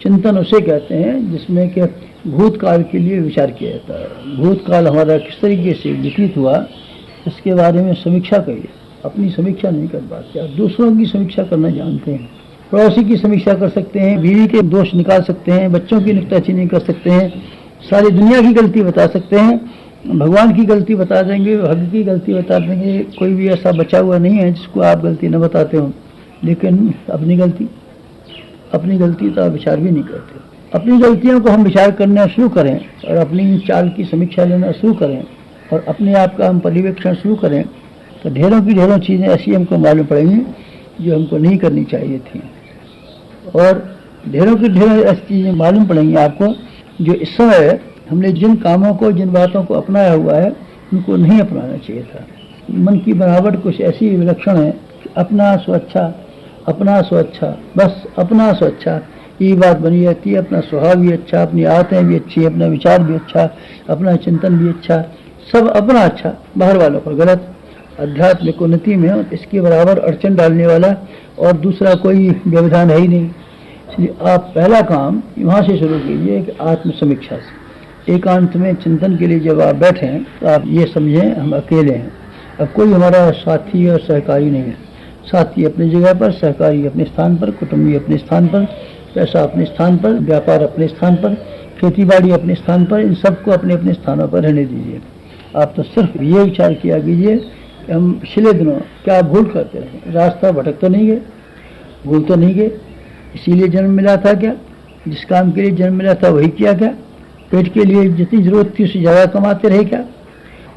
चिंतन उसे कहते हैं जिसमें कि भूतकाल के लिए विचार किया जाता है। भूतकाल हमारा किस तरीके से व्यतीत हुआ इसके बारे में समीक्षा करिए। अपनी समीक्षा नहीं कर पाते, आप दूसरों की समीक्षा करना जानते हैं। पड़ोसी की समीक्षा कर सकते हैं, बीवी के दोष निकाल सकते हैं, बच्चों की नुक्ताचीनी कर सकते हैं, सारी दुनिया की गलती बता सकते हैं, भगवान की गलती बता देंगे, भाग्य की गलती बता देंगे। कोई भी ऐसा बचा हुआ नहीं है जिसको आप गलती न बताते हो। लेकिन अपनी गलती तो आप विचार भी नहीं करते। अपनी गलतियों को हम विचार करना शुरू करें और अपनी चाल की समीक्षा लेना शुरू करें और अपने आप का हम पर्यवेक्षण शुरू करें तो ढेरों की ढेरों चीज़ें ऐसी हमको मालूम पड़ेंगी जो हमको नहीं करनी चाहिए थी, और ढेरों की ढेरों ऐसी चीज़ें मालूम पड़ेंगी आपको जो इस समय हमने जिन कामों को, जिन बातों को अपनाया हुआ है उनको नहीं अपनाना चाहिए था। मन की बनावट कुछ ऐसी विलक्षण है कि अपना स्वच्छा, अपना स्वच्छा, बस अपना स्वच्छा ये बात बनी रहती है। अपना स्वभाव भी अच्छा, अपनी आदतें भी अच्छी, अपना विचार भी अच्छा, अपना चिंतन भी अच्छा, सब अपना अच्छा, बाहर वालों पर गलत। आध्यात्मिक उन्नति में इसके बराबर अड़चन डालने वाला और दूसरा कोई व्यवधान है ही नहीं। इसलिए आप पहला काम वहाँ से शुरू कीजिए कि आत्मसमीक्षा से। एकांत में चिंतन के लिए जब आप बैठें तो आप ये समझें हम अकेले हैं, अब कोई हमारा साथी और सहकारी नहीं है। साथी अपनी जगह पर, सहकारी अपने स्थान पर, कुटुंबी अपने स्थान पर, पैसा अपने स्थान पर, व्यापार अपने स्थान पर, खेती बाड़ी अपने स्थान पर, इन सबको अपने अपने स्थानों पर रहने दीजिए। आप तो सिर्फ ये विचार किया कीजिए कि हम पिछले दिनों क्या भूल करते रहे, रास्ता भटक तो नहीं गए, भूल तो नहीं गए, इसीलिए जन्म मिला था क्या, जिस काम के लिए जन्म मिला था वही किया क्या, पेट के लिए जितनी जरूरत थी उससे ज़्यादा कमाते रहे क्या,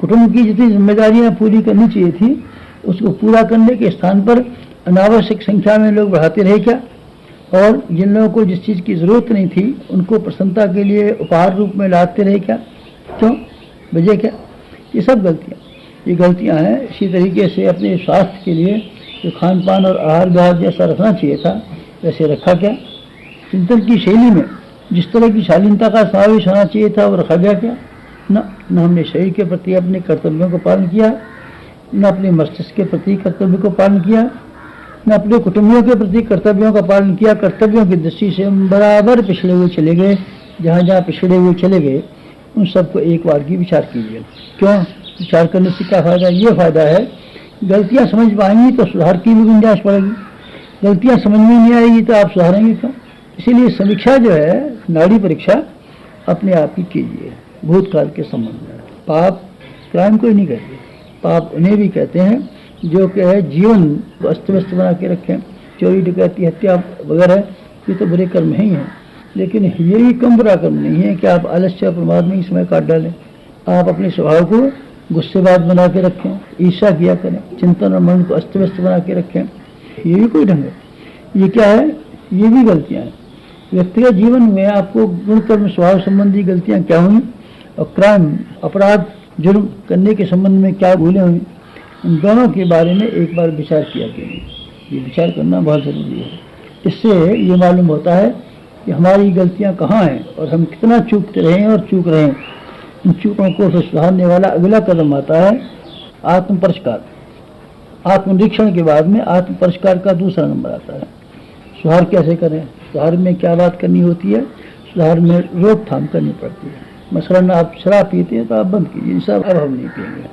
कुटुंब की जितनी जिम्मेदारियाँ पूरी करनी चाहिए थी उसको पूरा करने के स्थान पर अनावश्यक संख्या में लोग बढ़ाते रहे क्या, और जिन लोगों को जिस चीज़ की ज़रूरत नहीं थी उनको प्रसन्नता के लिए उपहार रूप में लाते रहे क्या, क्यों, वजह क्या। ये सब गलतियाँ हैं। इसी तरीके से अपने स्वास्थ्य के लिए जो खान पान और आहार विहार जैसा रखना चाहिए था वैसे रखा क्या। चिंतन की शैली में जिस तरह की शालीनता का समावेश होना चाहिए था वो रखा गया क्या। न हमने शरीर के प्रति अपने कर्तव्यों को पालन किया, न अपने मस्तिष्क के प्रति कर्तव्य को पालन किया, न अपने कुटुंबियों के प्रति कर्तव्यों का पालन किया। कर्तव्यों की दृष्टि से हम बराबर पिछड़े हुए चले गए। जहाँ जहाँ पिछड़े हुए चले गए उन सबको एक बार की विचार कीजिए। क्यों विचार करने से क्या फ़ायदा। ये फ़ायदा है गलतियाँ समझ पाएंगी तो सुधार की भी गुंजाइश पड़ेगी, गलतियाँ समझ में नहीं आएगी तो आप सुधारेंगे क्यों। इसीलिए समीक्षा जो है, नाड़ी परीक्षा अपने आप ही कीजिए भूतकाल के संबंध में। पाप क्राइम कोई नहीं कहते, पाप उन्हें भी कहते हैं जो कि है जीवन अस्त व्यस्त बना के रखें। चोरी डकैती हत्या वगैरह ये तो बुरे कर्म ही हैं, लेकिन ये भी कम बुरा कर्म नहीं है कि आप आलस्य प्रमाद में ही समय काट डालें। आप अपने स्वभाव को गुस्सेबाज बना के रखें, ईर्ष्या किया करें, चिंतन और मन को अस्त व्यस्त बना के रखें, ये भी कोई ढंग है। ये क्या है, ये भी गलतियाँ हैं। व्यक्तिगत जीवन में आपको गुण कर्म स्वभाव संबंधी गलतियाँ क्या हुई और क्राइम अपराध जुर्म करने के संबंध में क्या भूलें हुई, उन दोनों के बारे में एक बार विचार किया कीजिए। ये विचार करना बहुत ज़रूरी है। इससे ये मालूम होता है कि हमारी गलतियाँ कहाँ हैं और हम कितना चूकते रहे हैं और चूक रहे हैं। इन चूकों को सुधारने वाला अगला कदम आता है आत्म परिष्कार। आत्मनिरीक्षण के बाद में आत्म परिष्कार का दूसरा नंबर आता है। सुधार कैसे करें, सुधार में क्या बात करनी होती है, सुधार में रोकथाम करनी पड़ती है। मसलन आप शराब पीते हैं तो आप बंद कीजिए, सब अब हम नहीं पिएंगे।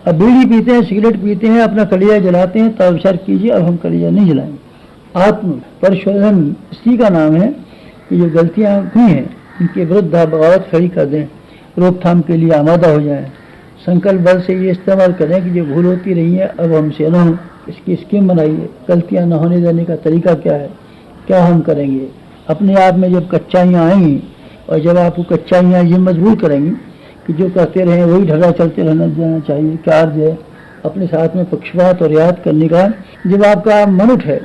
अब बीड़ी पीते हैं, सिगरेट पीते हैं, अपना कलिया जलाते हैं तो आप विचार कीजिए अब हम कलिया नहीं जलाएंगे। आत्म परिशोधन इसी का नाम है कि जो गलतियाँ हुई हैं उनके विरुद्ध आप बगावत खड़ी कर दें, रोकथाम के लिए आमादा हो जाएं। संकल्प बल से ये इस्तेमाल करें कि जो भूल होती रही है अब हमसे न हो, इसकी स्कीम बनाइए। गलतियाँ न होने देने का तरीका क्या है, क्या हम करेंगे। अपने आप में जब कच्चाइयाँ आएंगी और जब आप वो कच्चाइयाँ ये मजबूर करेंगी कि जो करते रहें वही ढगा चलते रहना देना चाहिए, क्या अर्थ है। अपने साथ में पक्षपात और याद करने का जब आपका मन उठे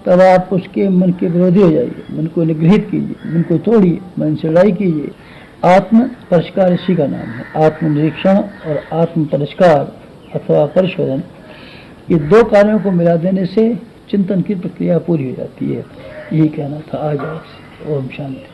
तब आप उसके मन के विरोधी हो जाइए, मन को निगृहित कीजिए, मन को तोड़िए, मन से लड़ाई कीजिए। आत्म परिष्कार इसी का नाम है। आत्मनिरीक्षण और आत्म परिष्कार अथवा परिशोधन, ये दो कार्यों को मिला देने से चिंतन की प्रक्रिया पूरी हो जाती है। यही कहना था आज आपसे। ओम शांति।